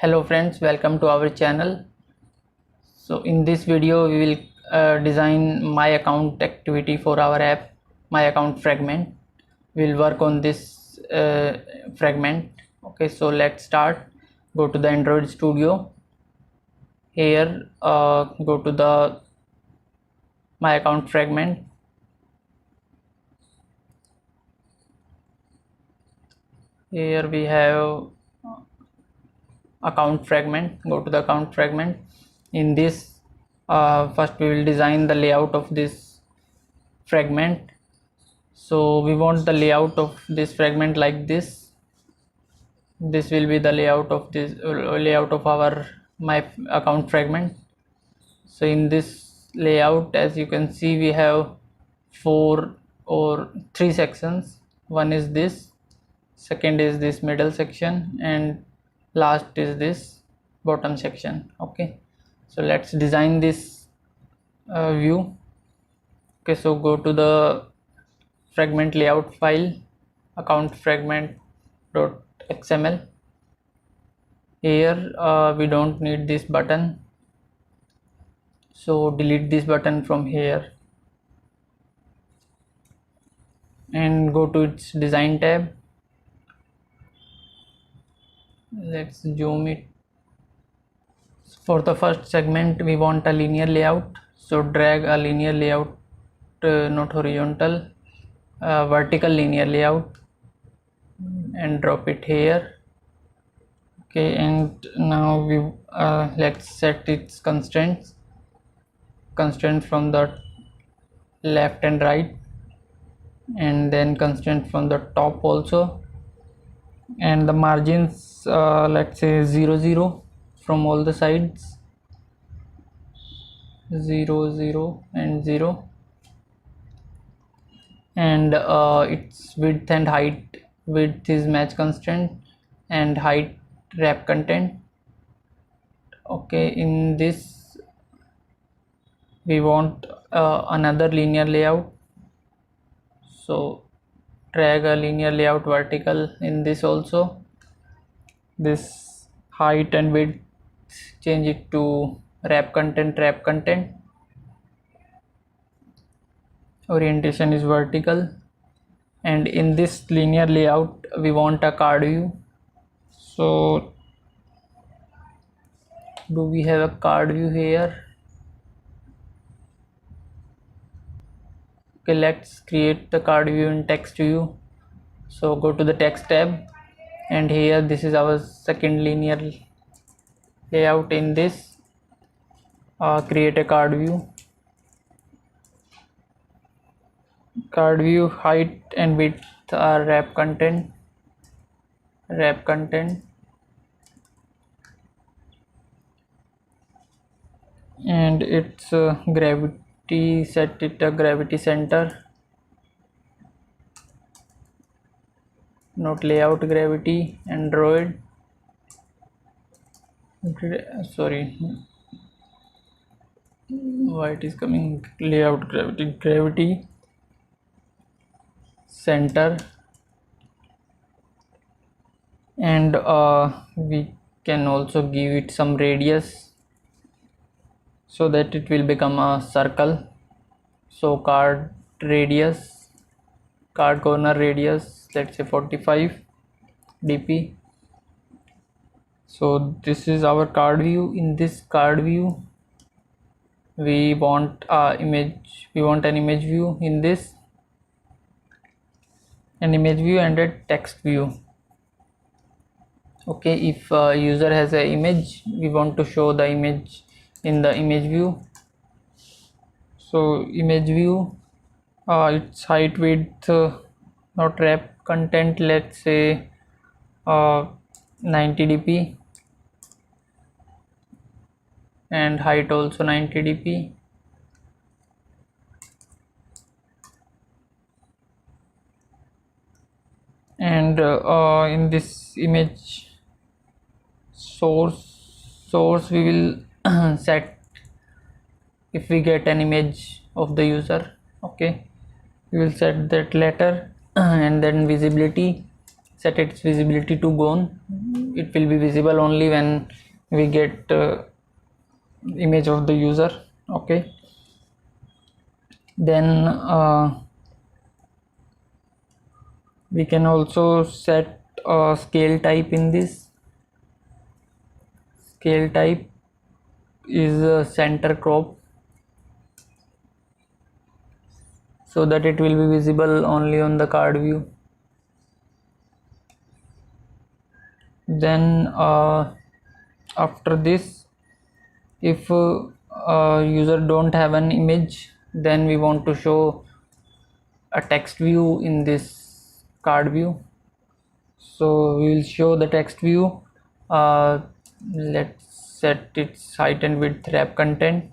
Hello friends, welcome to our channel. So in this video we will design my account activity for our app, my account fragment. We'll work on this fragment. Okay, so let's start. Go to the Android Studio. Here go to the my account fragment. Here we have account fragment. Go to the account fragment. In this first we will design the layout of this fragment. So we want the layout of this fragment like this. This will be the layout of this layout of our my account fragment. So in this layout, as you can see, we have three sections. One is this, second is this middle section, and last is this bottom section. Okay, so let's design this view. Okay, so go to the fragment layout file, account fragment.xml. Here we don't need this button, so delete this button from here and go to its design tab. Let's zoom it. For the first segment we want a linear layout, so drag a linear layout, not horizontal, vertical linear layout, and drop it here. Okay, and now we let's set its constraint from the left and right, and then constraint from the top also, and the margins let's say 0 0 from all the sides, 0 0 and 0, and its width and height. Width is match constraint and height wrap content. Okay, in this we want another linear layout, so drag a linear layout vertical in this also. This height and width, change it to wrap content. Orientation is vertical, and in this linear layout we want a card view. So do we have a card view here? Okay, let's create the card view in text view. So go to the text tab, and here this is our second linear layout. In this create a card view. Card view height and width are wrap content, and its gravity, set it a gravity center, not layout gravity. Android, sorry, why it is coming layout gravity center, and we can also give it some radius so that it will become a circle. So card corner radius, let's say 45 dp. So this is our card view. In this card view we want an image view. In this, an image view and a text view. Okay, if a user has an image, we want to show the image in the image view. So image view, its height, width, not wrap content, let's say 90 dp, and height also 90 dp. And in this image source we will set if we get an image of the user. Okay, we will set that later. And then visibility, set its visibility to gone. It will be visible only when we get image of the user. Okay, then we can also set a scale type in this. Scale type is center crop, so that it will be visible only on the card view. Then after this, if user don't have an image, then we want to show a text view in this card view. So we will show the text view. Let's set its height and width wrap content.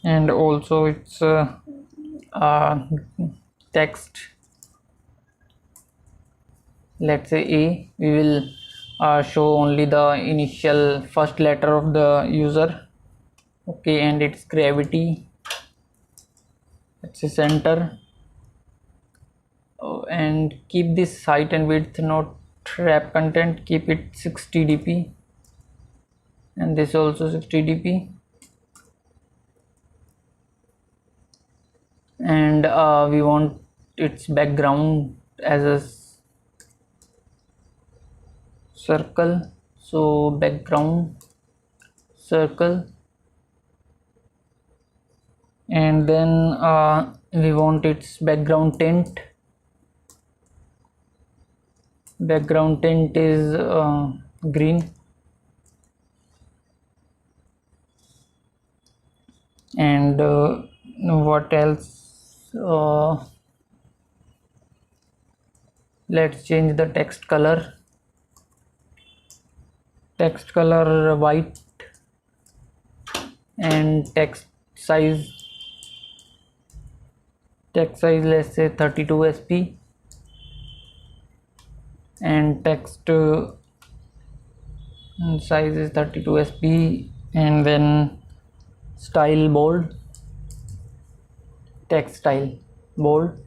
And also its text, let's say A. We will show only the initial first letter of the user. Okay, and its gravity, let's say center. And keep this height and width not wrap content, keep it 60 dp, and this also 60 dp. And we want its background as a circle, so background circle. And then we want its background tint. Background tint is green. And what else? Let's change the text color. Text color white. And text size let's say 32 sp. And text size is 32 sp. And then style bold, text style bold.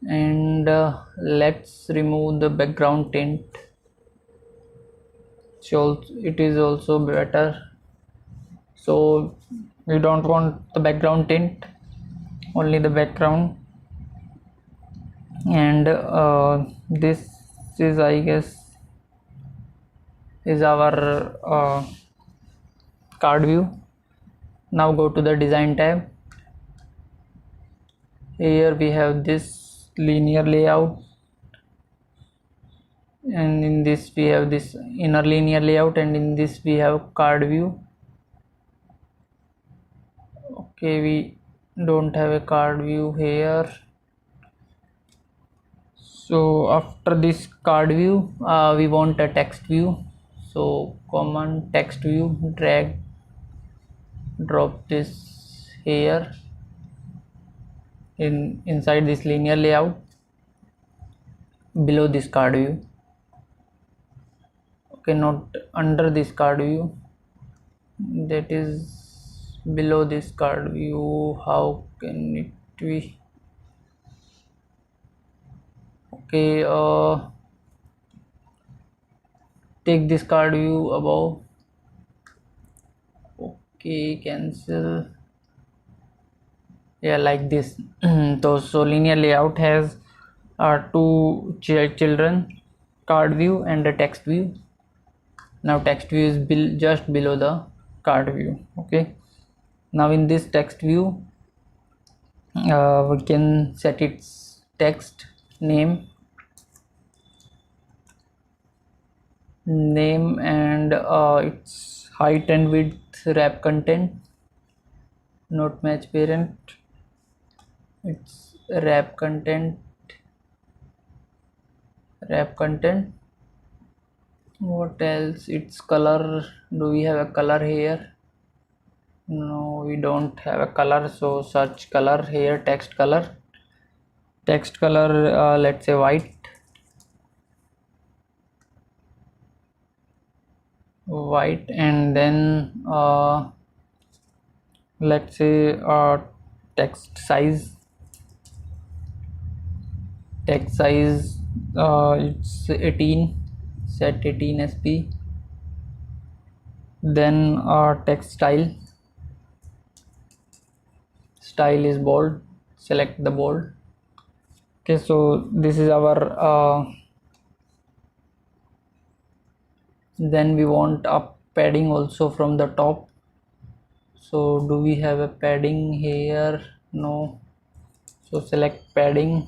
And let's remove the background tint, so it is also better. So we don't want the background tint, only the background. And this is, I guess, is our card view. Now go to the design tab. Here we have this linear layout, and in this we have this inner linear layout, and in this we have card view. Okay, we don't have a card view here. So after this card view, we want a text view. So command text view, drag, drop this here inside this linear layout below this card view. Okay, not under this card view, that is below this card view. How can it be? Okay, take this card view above. Okay, cancel. Yeah, like this. So linear layout has two children, card view and a text view. Now text view is just below the card view. Okay, now in this text view we can set its text name, and its height and width wrap content, not match parent, its wrap content. What else? Its color, do we have a color here? No, we don't have a color, so search color here, text color. Let's say white. And then let's say text size. It's 18, set 18 sp. Then text style is bold, select the bold. Okay, so this is our then we want a padding also from the top. So do we have a padding here? No. So select padding.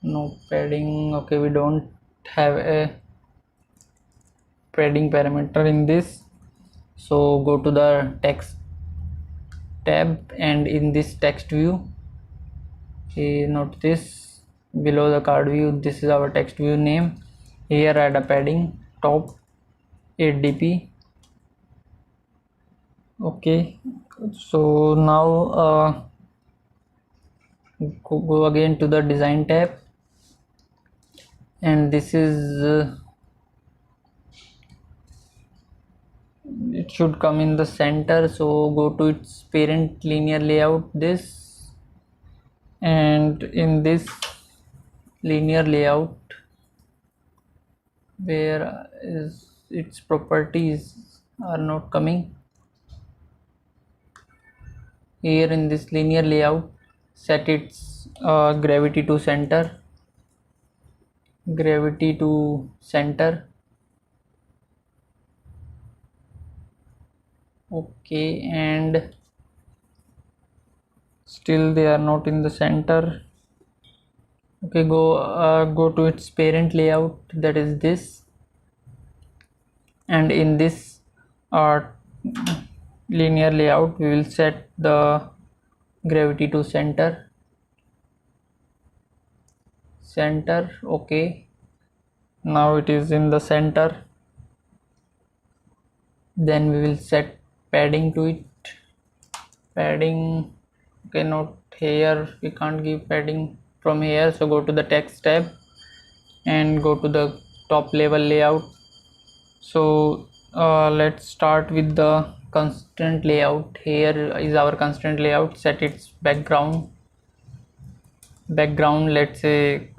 No padding. Okay, we don't have a padding parameter in this. So go to the text tab, and in this text view, note this below the card view, this is our text view name. Here add a padding top 8 dp. Okay, so now go again to the design tab, and this is it should come in the center. So go to its parent linear layout, this, and in this linear layout, where is its properties are not coming. Here in this linear layout, set its gravity to center. Okay, and still they are not in the center. Okay, go to its parent layout, that is this, and in this uh, linear layout we will set the gravity to center. Okay, now it is in the center. Then we will set padding to it. Padding, okay, not here, we can't give padding from here. So go to the text tab and go to the top level layout. So let's start with the constraint layout. Here is our constraint layout. Set its background, let's say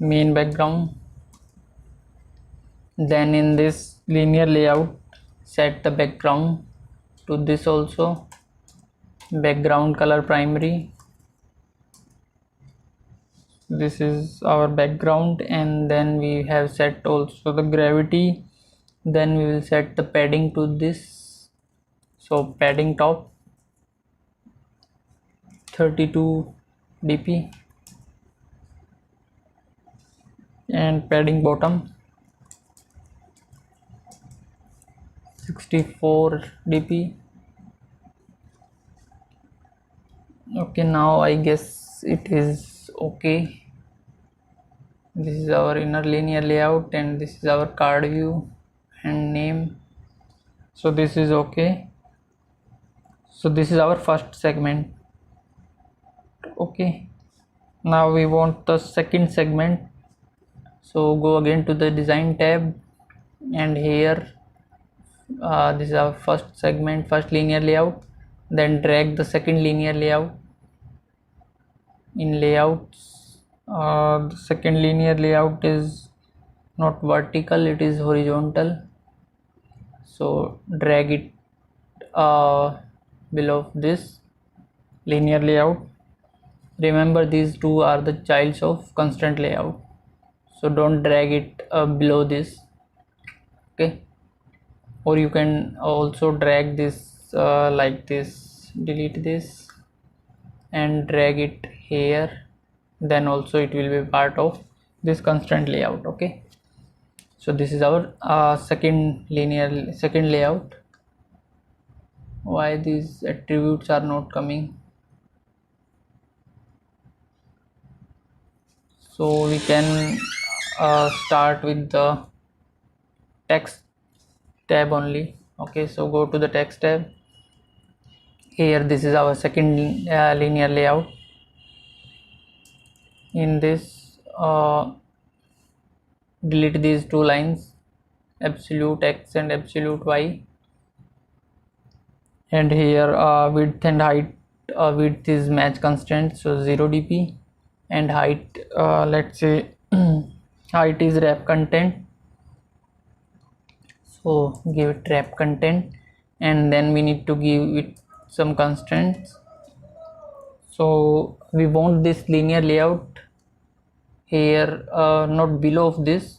main background. Then in this linear layout, set the background to this also, background color primary. This is our background, and then we have set also the gravity. Then we will set the padding to this. So padding top 32 dp, and padding bottom 64 dp. Okay, now I guess it is okay. This is our inner linear layout, and this is our card view and name. So this is okay. So this is our first segment. Okay, now we want the second segment. So go again to the design tab, and here this is our first segment, first linear layout. Then drag the second linear layout. In layouts, the second linear layout is not vertical, it is horizontal. So drag it below this linear layout. Remember, these two are the childs of constraint layout, so don't drag it below this. Okay, or you can also drag this like this, delete this and drag it here, then also it will be part of this constraint layout. Okay, so this is our second layout. Why these attributes are not coming? So we can start with the text tab only. Okay, so go to the text tab. Here this is our second linear layout. In this delete these two lines, absolute x and absolute y. and here width and height, width is match constraint, so 0 dp, and height, let's say height is wrap content, so give it wrap content, and then we need to give it some constraints. So we want this linear layout here, not below of this,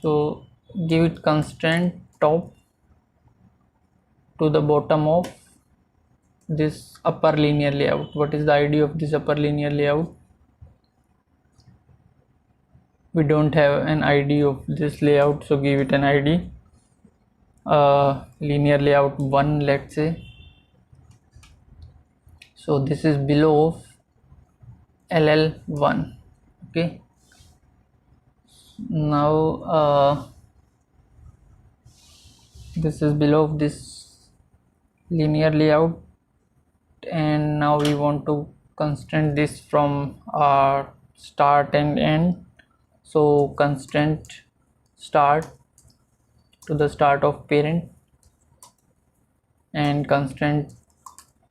so give it constraint top to the bottom of this upper linear layout. What is the ID of this upper linear layout? We don't have an ID of this layout, so give it an ID, linear layout 1, let's say. So this is below of ll1. Okay, now this is below of this linear layout, and now we want to constraint this from start and end. So constraint start to the start of parent, and constraint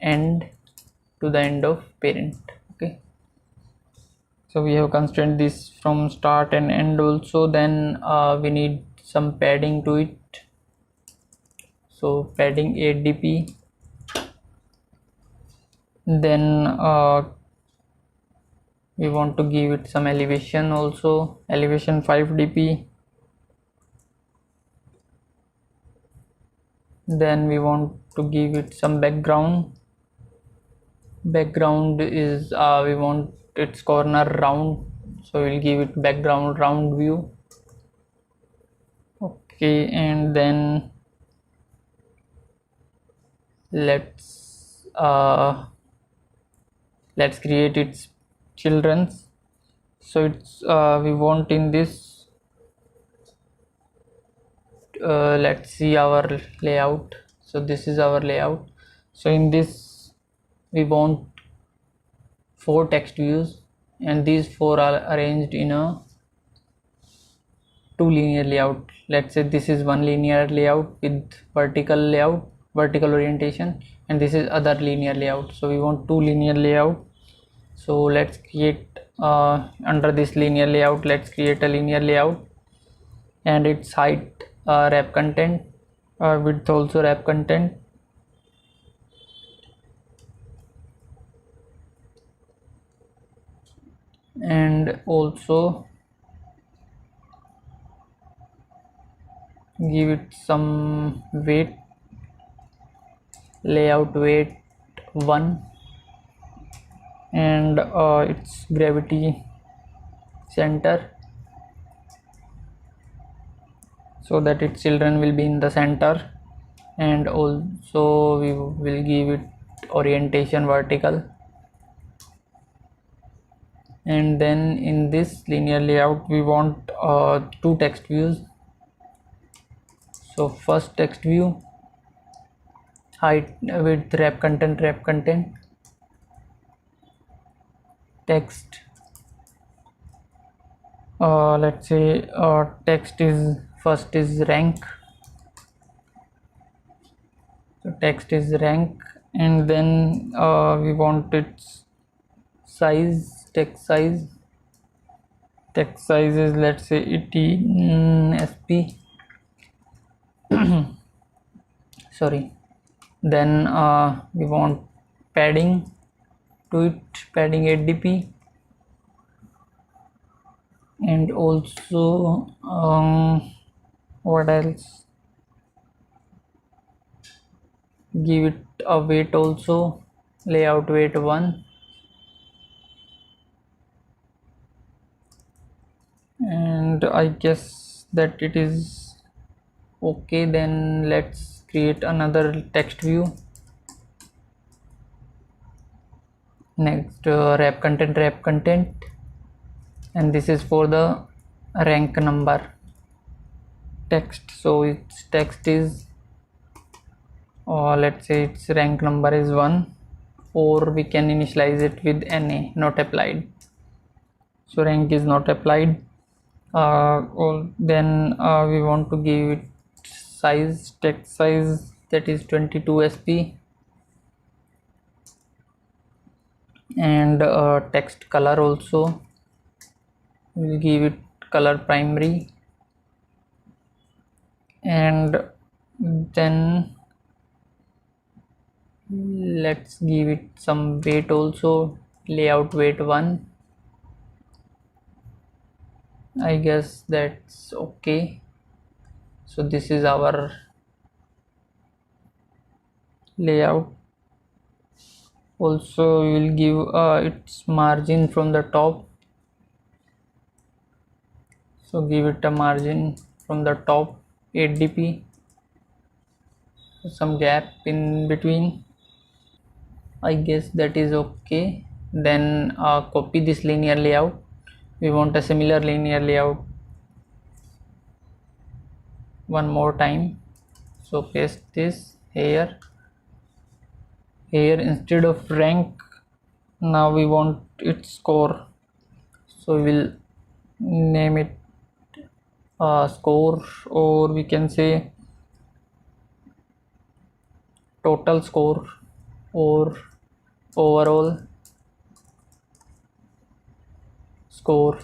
end to the end of parent. Okay, so we have constraint this from start and end also. Then we need some padding to it, so padding 8 dp. Then we want to give it some elevation also, elevation 5 dp. Then we want to give it some background. Background is we want its corner round, so we'll give it background round view. Okay, and then let's create its children's. So it's we want in this, let's see our layout. So this is our layout. So in this we want 4 text views, and these 4 are arranged in a 2 linear layout. Let's say this is one linear layout with vertical layout, vertical orientation, and this is other linear layout. So we want 2 linear layout. So let's create under this linear layout, let's create a linear layout, and its height wrap content, width also wrap content, and also give it some weight, layout weight 1, and its gravity center, so that its children will be in the center, and also we will give it orientation vertical. And then in this linear layout we want 2 text views. So first text view, height, width, wrap content, text, let's say text is first is rank, so text is rank, and then we want its size, text size is, let's say 80 sp. Sorry. Then we want padding to it, padding 8 dp, and also what else, give it a weight also, layout weight 1, and I guess that it is okay. Then let's create another text view. Next, wrap content, and this is for the rank number text. So its text is, let's say its rank number is 1, or we can initialize it with NA, not applied. So rank is not applied. Then we want to give it size, text size that is 22 sp, and text color also we'll give it color primary, and then let's give it some weight also, layout weight 1. I guess that's okay. So this is our layout. Also we will give its margin from the top, so give it a margin from the top 8 dp, some gap in between. I guess that is okay. Then copy this linear layout. We want a similar linear layout one more time, so paste this here. Here instead of rank, now we want its score, so we will name it score, or we can say total score or overall score.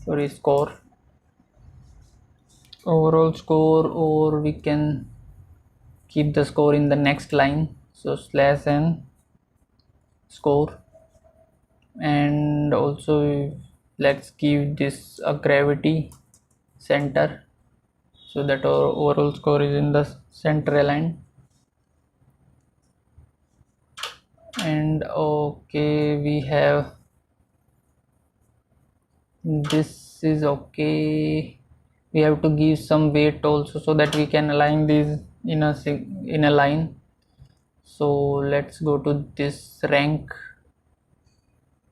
Sorry, score, overall score, or we can keep the score in the next line, so slash n score. And also let's give this a gravity center, so that our overall score is in the center line. And okay, we have this is okay. We have to give some weight also, so that we can align these in a line. So let's go to this rank,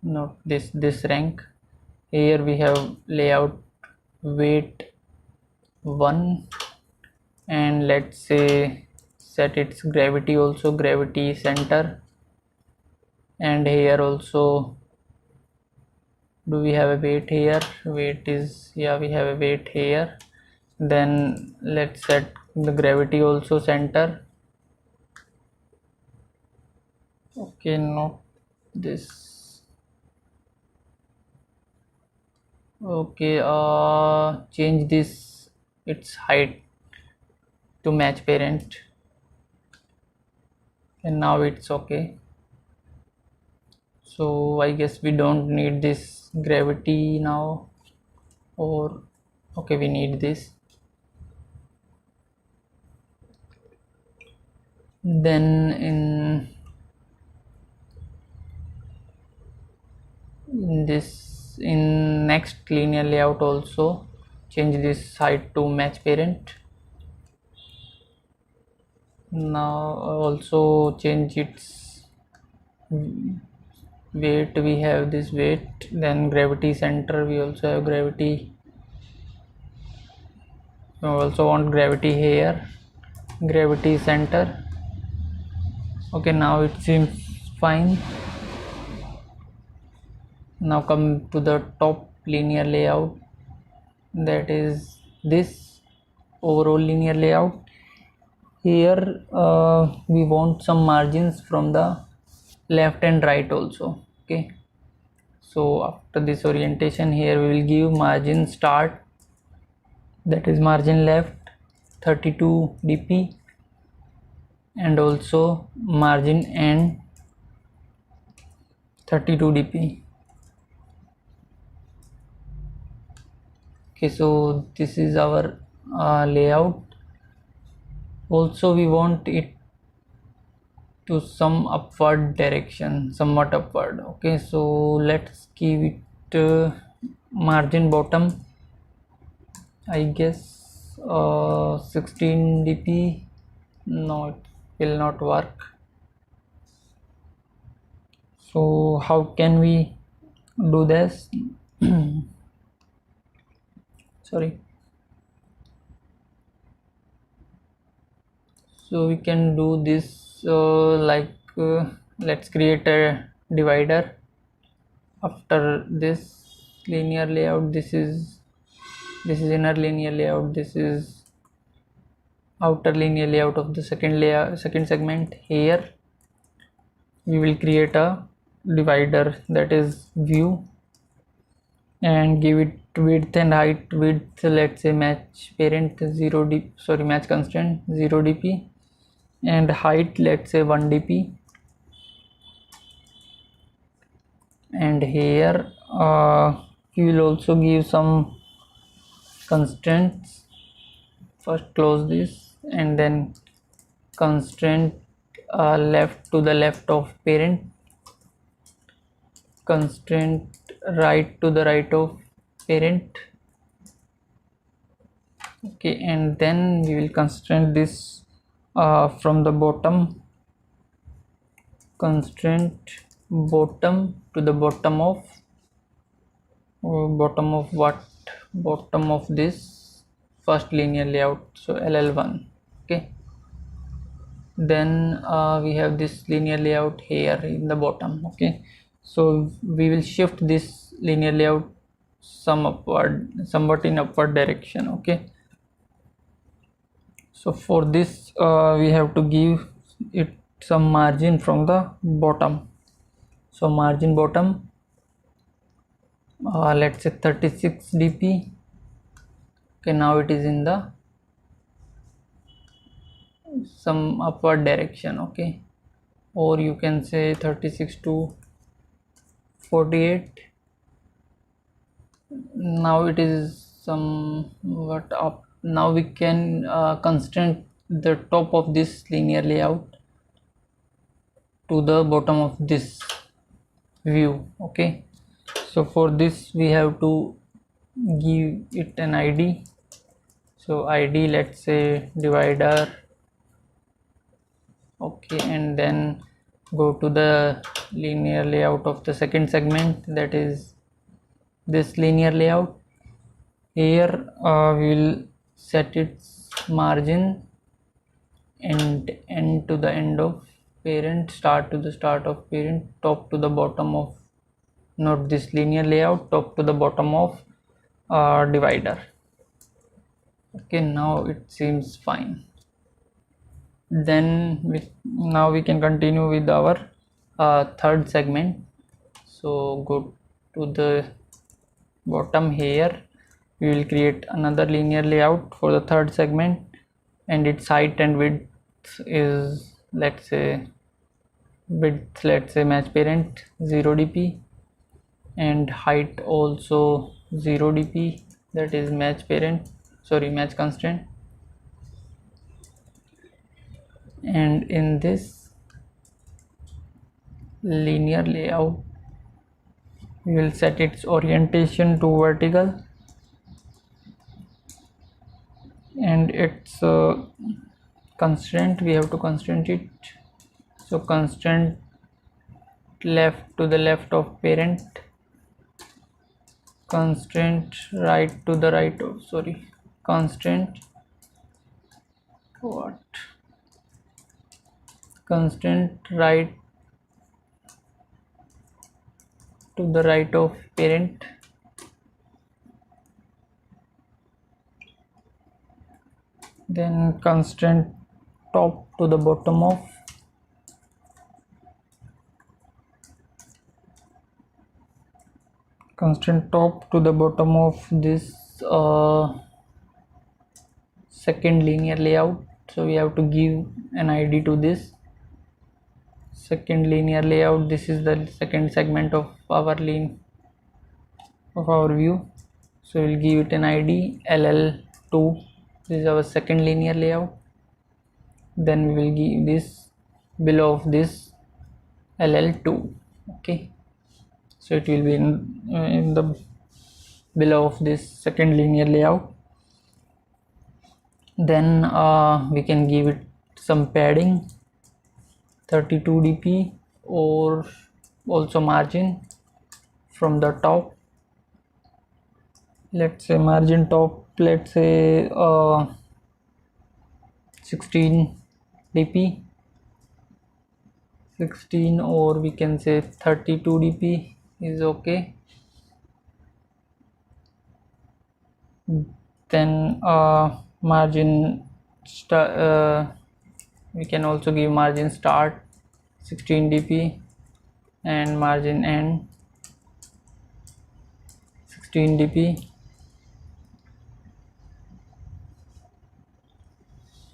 not this rank. Here we have layout weight 1, and let's say set its gravity also, gravity center. And here also, do we have a weight here? Weight is, yeah, we have a weight here. Then let's set the gravity also center. Okay, not this. Okay, change this its height to match parent, and now it's okay. So I guess we don't need this gravity now, or okay, we need this. Then in next linear layout also change this height to match parent. Now also change its weight, we have this weight. Then gravity center, we also have gravity. We also want gravity here, gravity center. Okay, now it seems fine. Now come to the top linear layout, that is this overall linear layout. Here we want some margins from the left and right also. Okay, so after this orientation, here we will give margin start, that is margin left 32 dp, and also margin end 32 dp. Okay, so this is our layout. Also we want it to some upward direction, somewhat upward. Okay, so let's give it margin bottom, I guess 16 dp. No, it will not work. So how can we do this? Sorry. So we can do this let's create a divider after this linear layout. This is this is inner linear layout, this is outer linear layout of the second segment. Here we will create a divider, that is view, and give it width and height. Width, let's say match parent 0 dp, sorry, match constraint 0 dp, and height let's say 1 dp. And here we will also give some constraints. First close this, and then constraint left to the left of parent, constraint right to the right of parent. Okay, and then we will constraint this from the bottom, constraint bottom to the bottom of what, bottom of this first linear layout, so ll1. Okay, then we have this linear layout here in the bottom. Okay, so we will shift this linear layout somewhat in upward direction. Okay, so for this we have to give it some margin from the bottom. So margin bottom, let's say 36 dp. Okay, now it is in the some upward direction. Okay, or you can say 36 to 48. Now it is somewhat up. Now we can constrain the top of this linear layout to the bottom of this view. Okay, so for this we have to give it an id. So id, let's say divider. Okay, and then go to the linear layout of the second segment, that is this linear layout. Here we will set its margin and end to the end of parent, start to the start of parent, top to the bottom of, not this linear layout, top to the bottom of divider. Okay, now it seems fine. Then now we can continue with our third segment. So go to the bottom. Here we will create another linear layout for the third segment, and its height and width is, let's say width, let's say match parent 0 dp, and height also 0 dp, that is match parent, sorry, match constraint. And in this linear layout we will set its orientation to vertical, and its constraint, we have to constraint it. So constraint left to the left of parent, constraint right to the right of, sorry, constraint what, constraint right to the right of parent, then constraint top to the bottom of, constraint top to the bottom of this second linear layout. So we have to give an id to this second linear layout. This is the second segment of our view. So we'll give it an id ll2. This is our second linear layout. Then we will give this below of this ll2. Okay, so it will be in the below of this second linear layout. Then we can give it some padding 32 dp, or also margin from the top, let's say margin top, let's say 16 dp, 16, or we can say 32 dp is okay. Then margin we can also give margin start 16 dp and margin end 16 dp.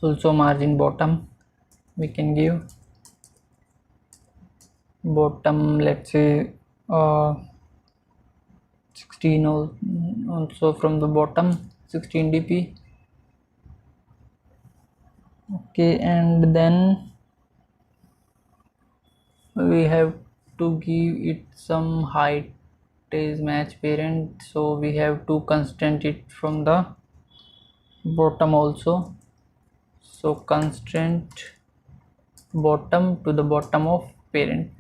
Also margin bottom we can give bottom, let's say 16 also from the bottom 16 dp. Okay, and then we have to give it some height is match parent, so we have to constrain it from the bottom also. So constraint bottom to the bottom of parent.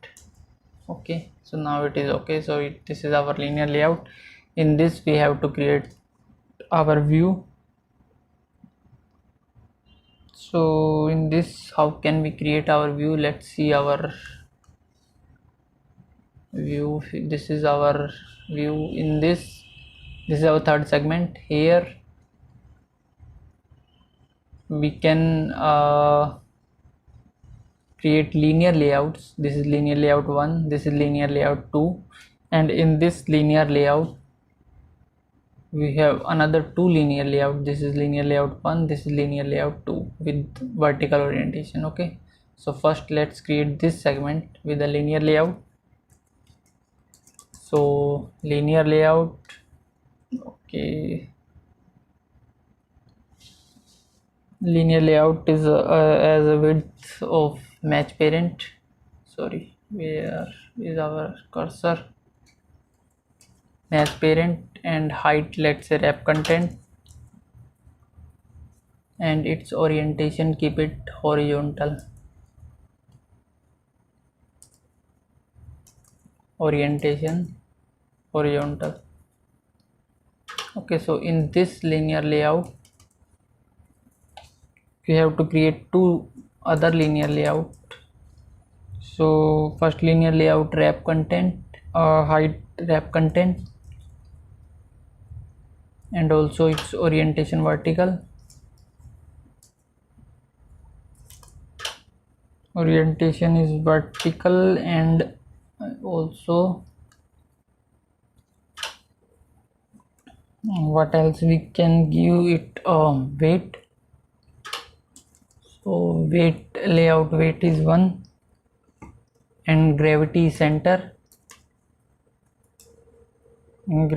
Okay, so now it is okay. So this is our linear layout. In this we have to create our view. So in this, how can we create our view? Let's see our view. This is our view. In this is our third segment. Here we can create linear layouts. This is linear layout 1, this is linear layout 2, and in this linear layout we have another two linear layout. This is linear layout 1, this is linear layout 2 with vertical orientation. Okay, so first let's create this segment with a linear layout. So linear layout, okay, linear layout is as a width of match parent. Sorry, where is our cursor? Match parent, and height, let's say wrap content, and its orientation, keep it horizontal. Orientation horizontal. Okay, so in this linear layout we have to create two other linear layout. So first linear layout wrap content, height wrap content, and also its orientation vertical. Orientation is vertical, and also what else we can give it weight. So weight layout, weight is 1, and gravity center, and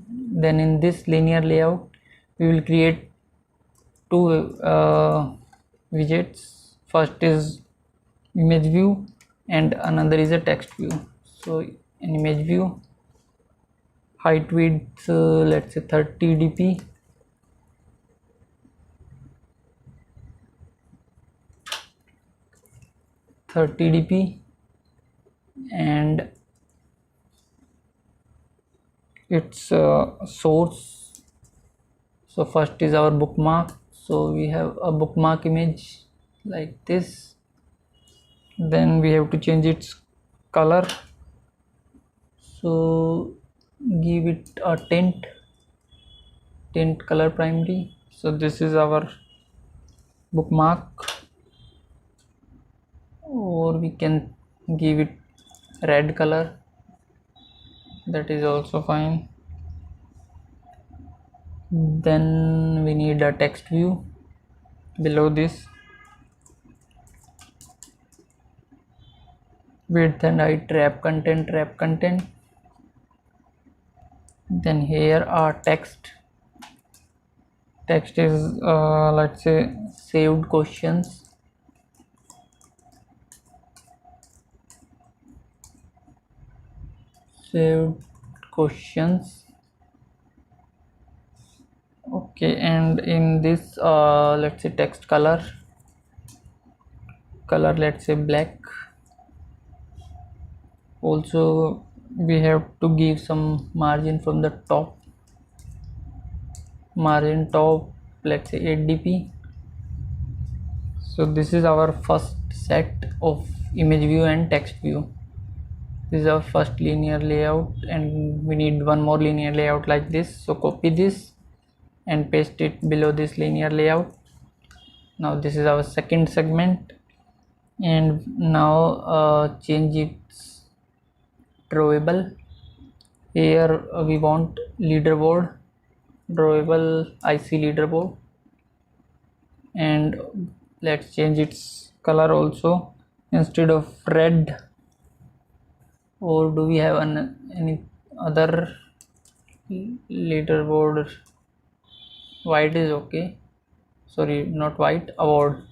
then in this linear layout we will create two widgets. First is image view and another is a text view. So in image view, height width let's say 30 dp, and its source. So first is our bookmark. So we have a bookmark image like this. Then we have to change its color. So give it a tint color primary. So this is our bookmark, or we can give it red color, that is also fine. Then we need a text view below this. Width and height wrap content. Then here are text is let's say saved questions. Okay, and in this let's say text color, let's say black. Also we have to give some margin from the top, let's say 8 dp. So this is our first set of image view and text view. This is our first linear layout, and we need one more linear layout like this. So copy this and paste it below this linear layout. Now this is our second segment, and now change its drawable. Here we want leaderboard, drawable IC leaderboard, and let's change its color also. Instead of red, or do we have any other leaderboard? White is okay. Sorry, not white, award.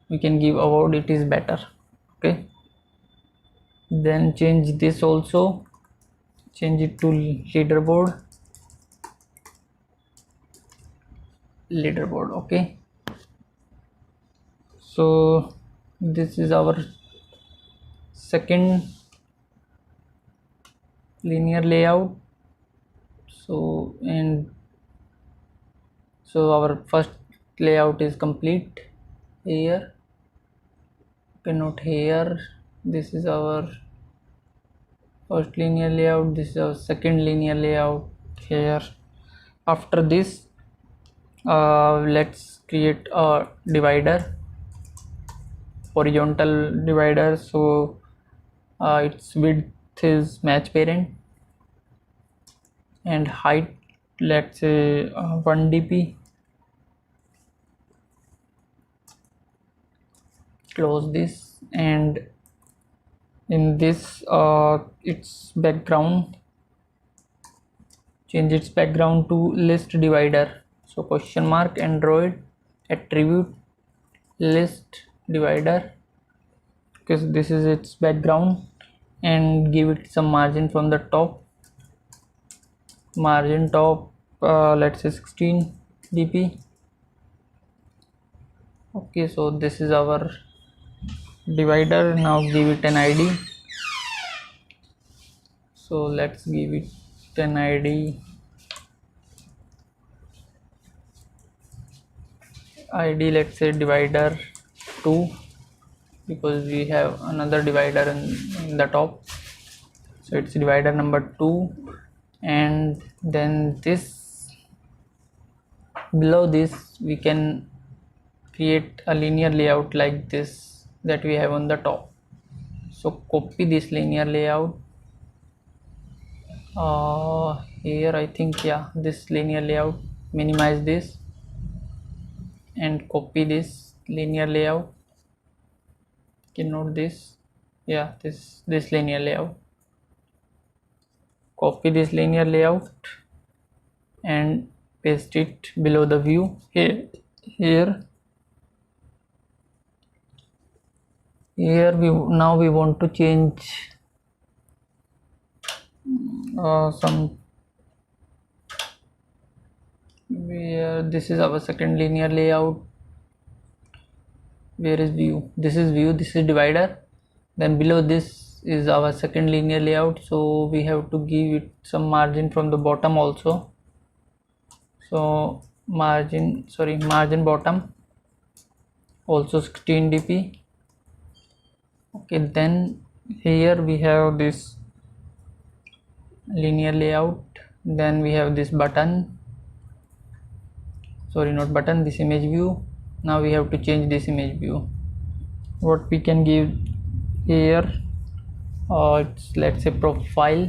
We can give award, it is better. Okay, then change this also, change it to leaderboard. Okay, so this is our second linear layout. So our first layout is complete here. Okay, not here. This is our first linear layout, this is our second linear layout here. After this, let's create a divider, horizontal divider. So its width is match parent, and height, let's say 1 dp. Close this, and in this its background, change its background to list divider. So question mark Android attribute list divider, because this is its background, and give it some margin from the top. Margin top, let's say 16 dp. Okay, so this is our divider. Now give it an ID. So let's give it an ID. Let's say divider 2, because we have another divider in the top. So it's divider number 2, and then this, below this we can create a linear layout like this that we have on the top. So copy this linear layout here, I think, yeah, this linear layout. Minimize this and copy this linear layout. Okay, note this, yeah, this linear layout. Copy this linear layout and paste it below the view here. Here we want to change some, where this is our second linear layout. Where is view? This is view, this is divider, then below this is our second linear layout. So we have to give it some margin from the bottom also. So margin bottom also 16 dp. Okay, then here we have this linear layout, then we have this button, sorry, not button, this image view. Now we have to change this image view. What we can give here, it's, let's say, profile.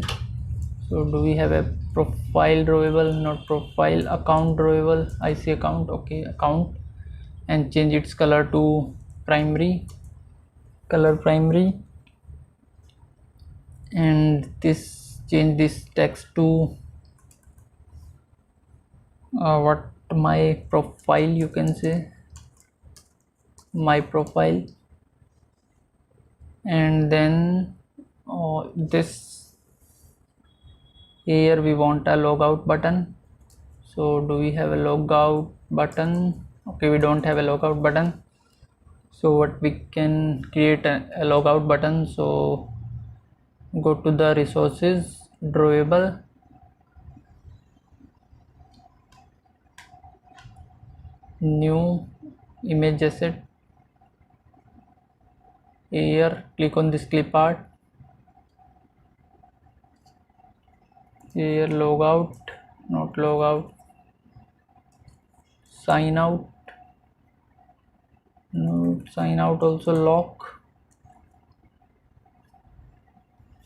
So do we have a profile drawable? Not profile, account drawable. I see account. Okay, account, and change its color to primary, color primary, and this, change this text to what, my profile, you can say my profile. And then this, here we want a logout button. So do we have a logout button? Okay, we don't have a logout button. So what we can create a logout button. So go to the resources, drawable, new image asset. Here click on this clip art, Here logout, not logout. Sign out, no, sign out also.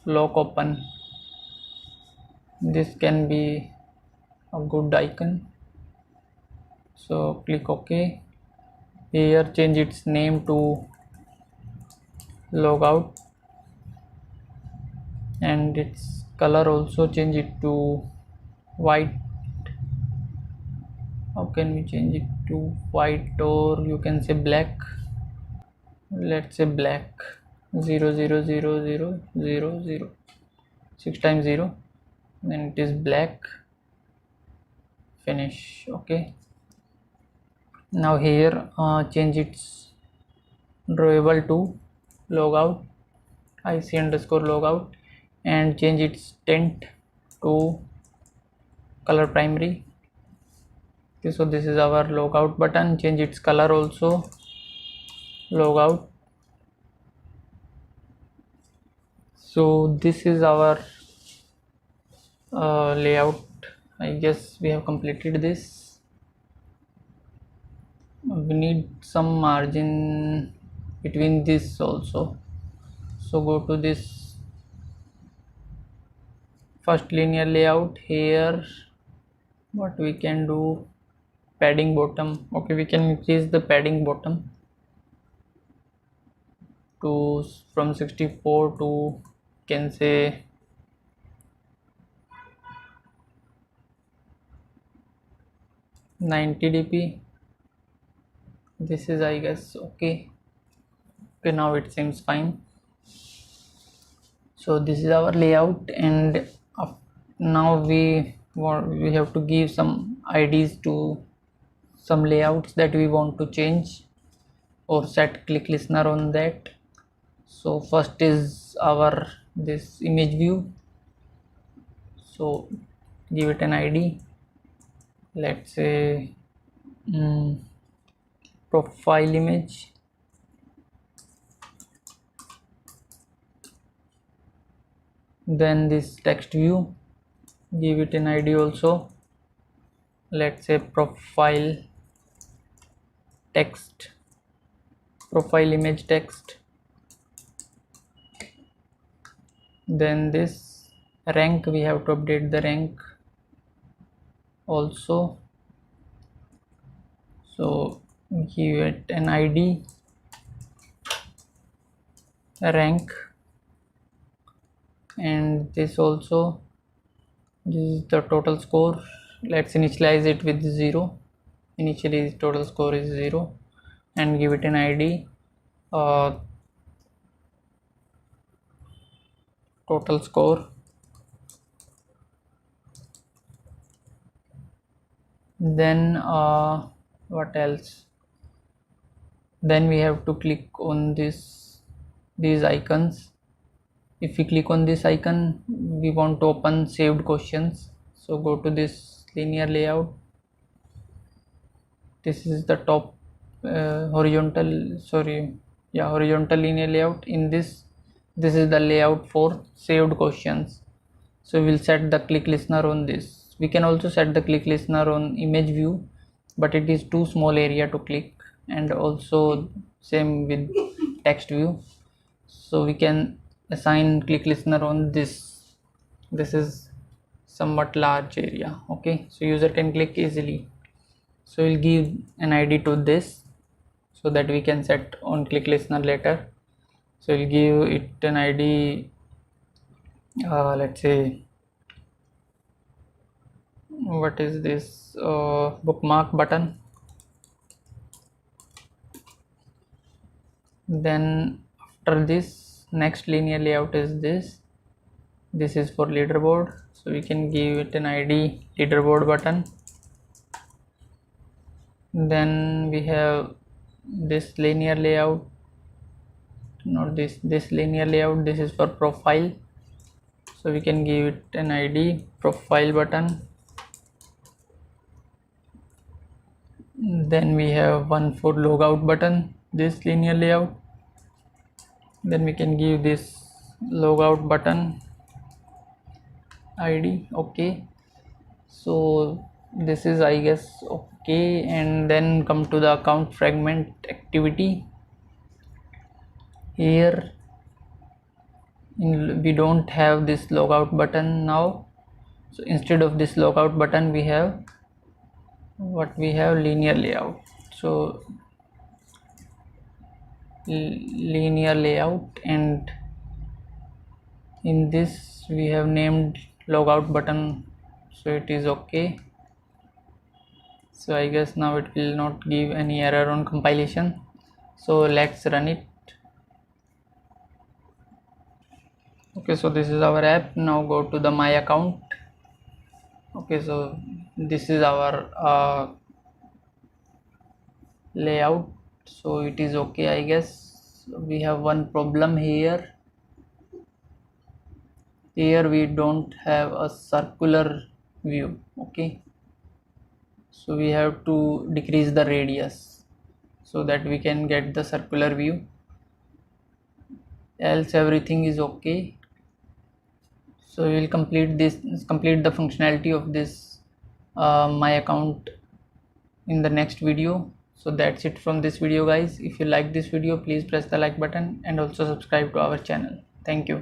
Lock open. This can be a good icon, so click OK. Here change its name to logout, and its color also change it to white. How can we change it to white, or you can say black? Let's say black. 0 0 0 0 0 0, 6 times 0, then it is black. Finish. Okay, now here change its drawable to logout, IC underscore logout, and change its tint to color primary. Okay, so this is our logout button. Change its color also, logout. So this is our layout. I guess we have completed this. We need some margin between this also, so go to this first linear layout. Here what we can do, padding bottom. Okay, we can increase the padding bottom to from 64 to, can say, 90 dp. This is, I guess, okay. Now it seems fine. So this is our layout, and now we have to give some IDs to some layouts that we want to change, or set click listener on that. So first is our this image view, so give it an ID. Let's say profile image. Then this text view, give it an ID also. Let's say profile text, profile image text. Then this rank, we have to update the rank also, so give it an ID, rank. And this also, this is the total score. Let's initialize it with 0. Initially total score is 0, and give it an ID, total score. Then what else? Then we have to click on these icons. If we click on this icon, we want to open saved questions, so go to this linear layout. This is the top horizontal linear layout. In this is the layout for saved questions, so we'll set the click listener on this. We can also set the click listener on image view, but it is too small area to click, and also same with text view. So we can assign click listener on this is somewhat large area. Okay, so user can click easily. So we'll give an ID to this, so that we can set on click listener later. So we'll give it an ID, let's say, what is this, bookmark button. Then after this, next linear layout is this is for leaderboard, so we can give it an ID, leaderboard button. Then we have this linear layout, not this linear layout. This is for profile, so we can give it an ID, profile button. Then we have one for logout button, this linear layout. Then we can give this logout button. ID. Okay, so this is, I guess, okay. And then come to the account fragment activity. Here we don't have this logout button now, so instead of this logout button we have what we have, linear layout. So linear layout, and in this we have named logout button, so it is okay. So I guess now it will not give any error on compilation, so let's run it. Okay, so this is our app. Now go to the my account. Okay, so this is our layout, so it is okay. I guess we have one problem here. Here we don't have a circular view. Okay, so we have to decrease the radius so that we can get the circular view, else everything is okay. So we will complete the functionality of this my account in the next video. So that's it from this video, guys. If you like this video, please press the like button and also subscribe to our channel. Thank you.